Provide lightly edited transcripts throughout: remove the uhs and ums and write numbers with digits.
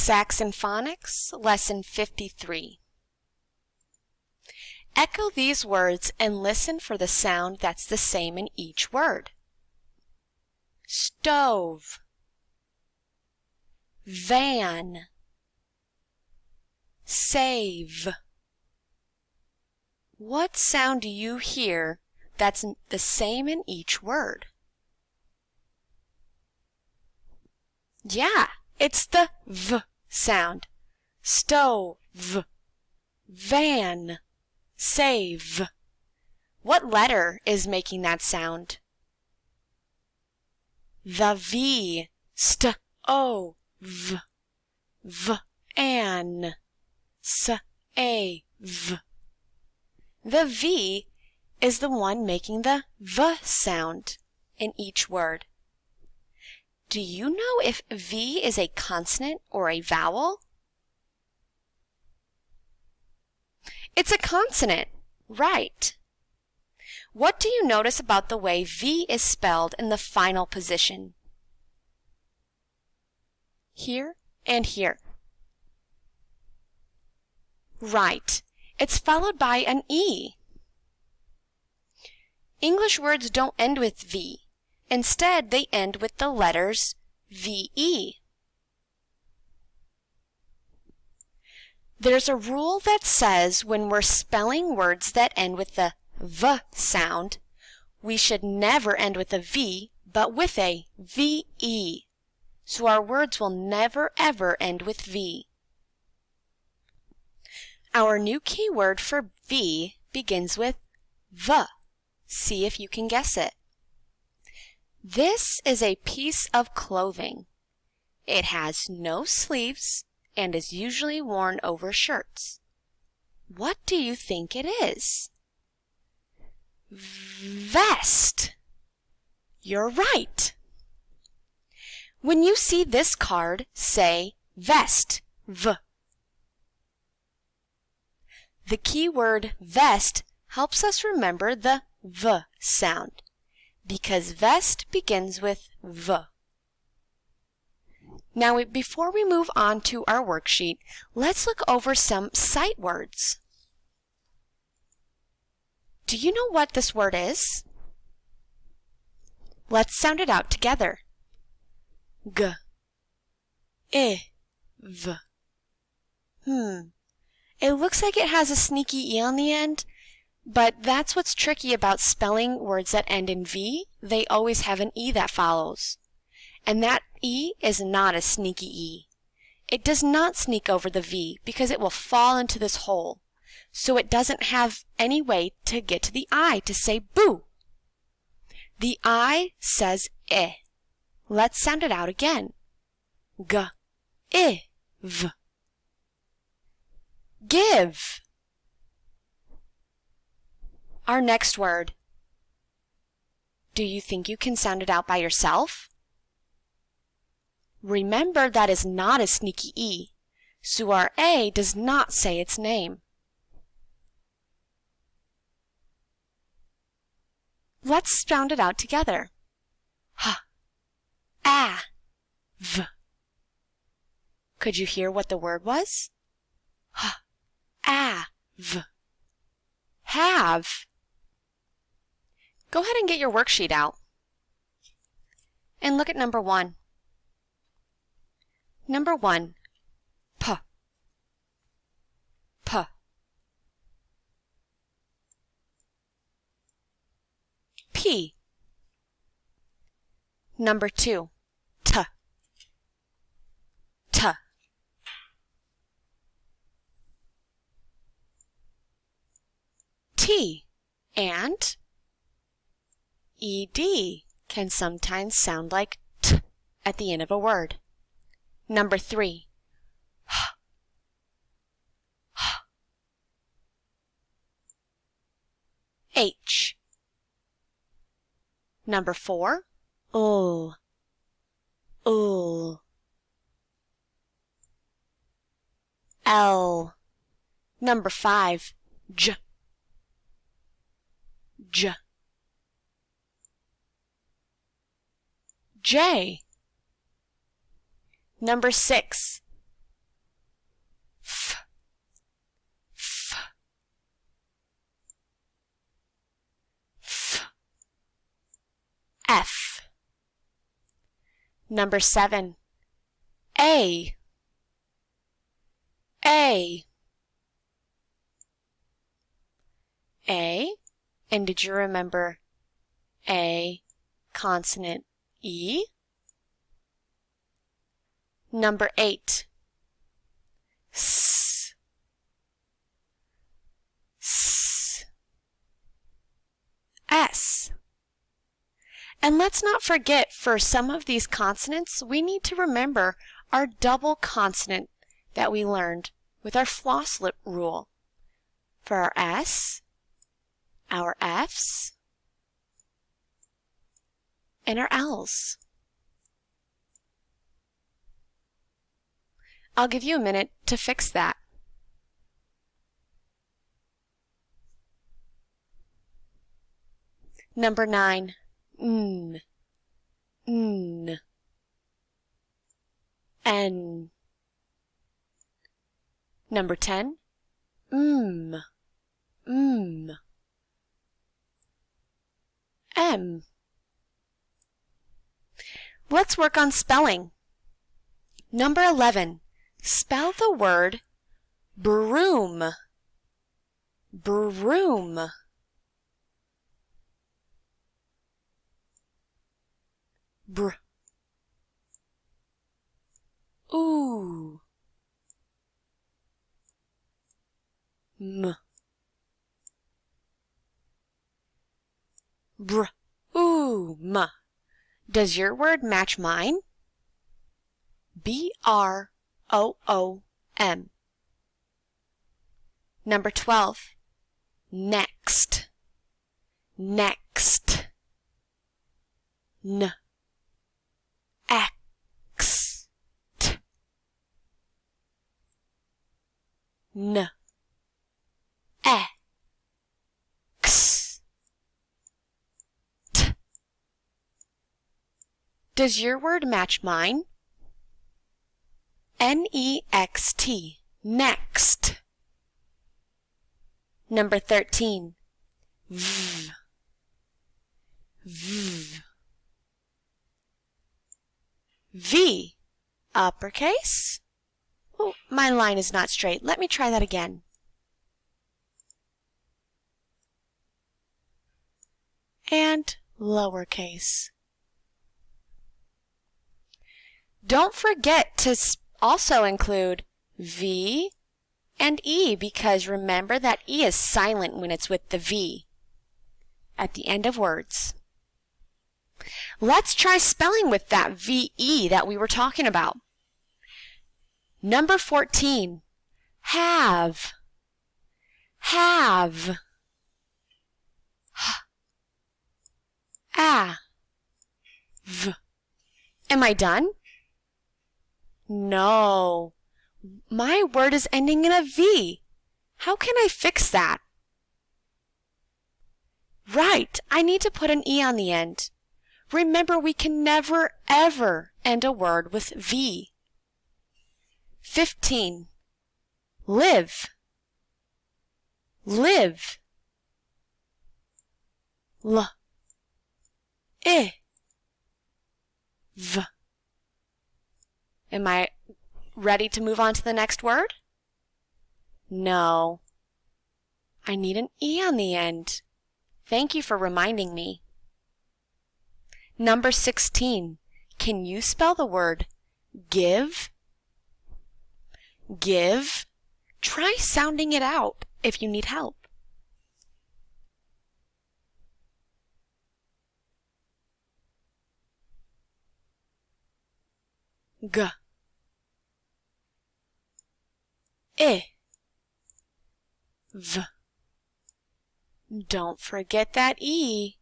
Saxon Phonics, Lesson 53. Echo these words and listen for the sound that's the same in each word. Stove, van, save. What sound do you hear that's the same in each word? Yeah, it's the V sound. Stove, van, save. What letter is making that sound? The V. St-o-v. V-an. S-a-v. The V is the one making the V sound in each word. Do you know if V is a consonant or a vowel? It's a consonant, right. What do you notice about the way V is spelled in the final position? Here and here. Right. It's followed by an E. English words don't end with V. Instead, they end with the letters VE. There's a rule that says when we're spelling words that end with the V sound, we should never end with a V, but with a VE. So our words will never ever end with V. Our new keyword for V begins with V. See if you can guess it. This is a piece of clothing. It has no sleeves and is usually worn over shirts. What do you think it is? Vest. You're right. When you see this card, say vest. V. The keyword vest helps us remember the V sound, because vest begins with V. Now, before we move on to our worksheet, let's look over some sight words. Do you know what this word is? Let's sound it out together. G, I, V. It looks like it has a sneaky E on the end, but that's what's tricky about spelling words that end in V. They always have an E that follows. And that E is not a sneaky E. It does not sneak over the V because it will fall into this hole. So it doesn't have any way to get to the I to say boo. The I says I. Let's sound it out again. G, I, V. Give. Our next word. Do you think you can sound it out by yourself? Remember that is not a sneaky E, so our A does not say its name. Let's sound it out together. H, A, V. Could you hear what the word was? H, A, V. Have. Go ahead and get your worksheet out. And look at number 1. Number 1, P. P. P. Number 2, T. T. T. And ED can sometimes sound like T at the end of a word. Number 3, H. H. H. Number 4, L. L. L. Number 5, J. J. J. Number 6, F. Number 7, A. A. A. And did you remember A, consonant E? Number 8, S. S. S. And let's not forget, for some of these consonants, we need to remember our double consonant that we learned with our floss lip rule. For our S, our F's, and our L's. I'll give you a minute to fix that. Number 9, N. N. N. Number 10, M. M. M. Let's work on spelling. Number 11, spell the word broom. Broom. Br. Ooh. M. Br. Ooh. M. Does your word match mine? B-R-O-O-M. Number 12, next. Next. N. X. T. N. X. T. Does your word match mine? N-E-X-T. Next. Number 13, V. V. V. Uppercase. Oh, my line is not straight. Let me try that again. And lowercase. Don't forget to also include V and E, because remember that E is silent when it's with the V at the end of words. Let's try spelling with that V-E that we were talking about. Number 14, have. Have. A. V. Am I done? No. My word is ending in a V. How can I fix that? Right, I need to put an E on the end. Remember, we can never, ever end a word with V. 15. Live. Live. L. I. V. Am I ready to move on to the next word? No. I need an E on the end. Thank you for reminding me. Number 16. Can you spell the word give? Give. Try sounding it out if you need help. G. I. V. Don't forget that E.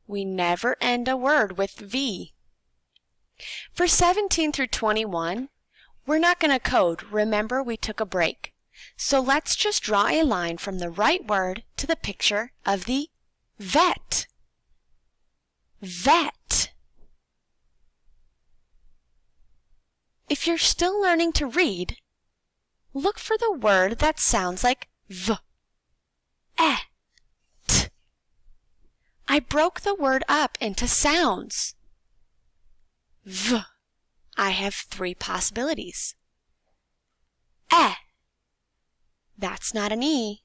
We never end a word with V. For 17 through 21, we're not going to code. Remember, we took a break. So let's just draw a line from the right word to the picture of the vet. Vet. If you're still learning to read, look for the word that sounds like V. E. T. I broke the word up into sounds. V. I have 3 possibilities. Eh. That's not an E.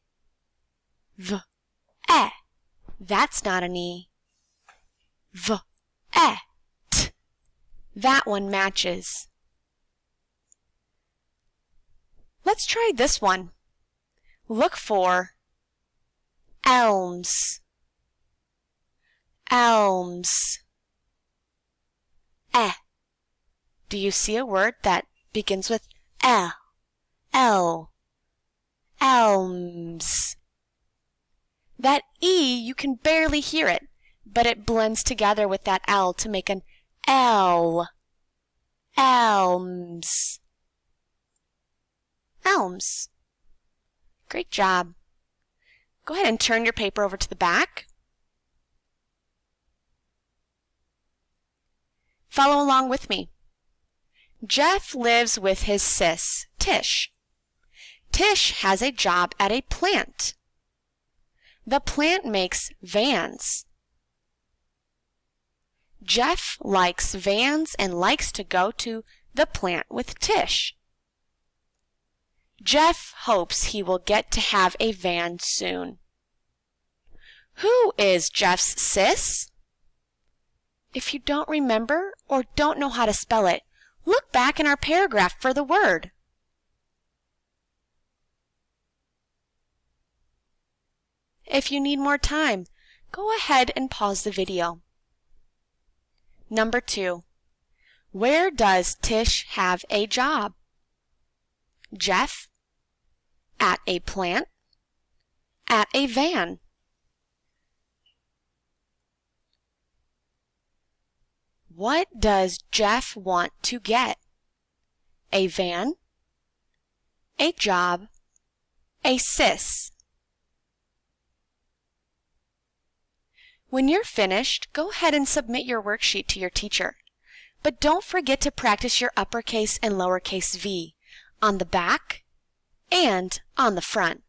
V. Eh. That's not an E. V. Eh. T. That one matches. Let's try this one. Look for elms. Elms. Eh. Do you see a word that begins with L? L. Elms. That E, you can barely hear it, but it blends together with that L to make an L. Elms. Elms. Great job. Go ahead and turn your paper over to the back. Follow along with me. Jeff lives with his sis, Tish. Tish has a job at a plant. The plant makes vans. Jeff likes vans and likes to go to the plant with Tish. Jeff hopes he will get to have a van soon. Who is Jeff's sis? If you don't remember or don't know how to spell it, look back in our paragraph for the word. If you need more time, go ahead and pause the video. Number 2. Where does Tish have a job? Jeff? At a plant? At a van? What does Jeff want to get? A van? A job? A sis? When you're finished, go ahead and submit your worksheet to your teacher. But don't forget to practice your uppercase and lowercase v on the back and on the front.